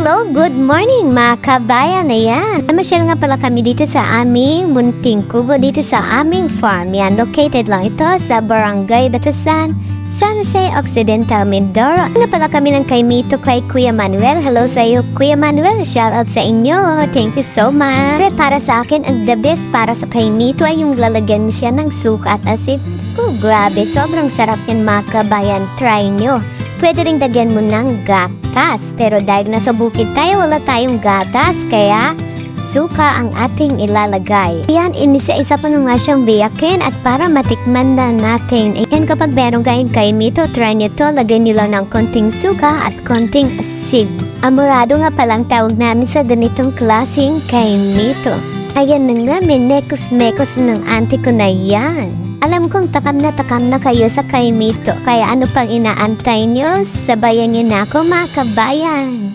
Hello, good morning mga kabayan. Ayan, namasyal nga pala kami dito sa aming munting kubo dito sa aming farm. Yan, located lang ito sa Barangay Batasan, San Jose Occidental, Mindoro. Nga pala kami ng kay Mito kay Kuya Manuel. Hello sa iyo, Kuya Manuel. Shout out sa inyo. Thank you so much. Pero para sa akin, ang the best para sa kay Mito ay yung lalagyan mo siya ng suka at asin. Oh, grabe. Sobrang sarap yan mga kabayan. Try nyo. Pwede rin dagyan mo ng gatas. Pero dahil nasa bukid tayo, wala tayong gatas. Kaya suka ang ating ilalagay. Yan, inisa-isa pa nga siyang biyakin at para matikman na natin. Yan, kapag meron kayong kay Mito, try nyo to. Lagyan nyo lang ng konting suka at konting asin. Amorado nga palang tawag namin sa ganitong klaseng kay Mito. Ayan na nga, minekos-mekos ng auntie ko na yan. Alam kong takam na kayo sa kay Mito. Kaya ano pang inaantay nyo? Sabayan nyo na ako mga kabayan.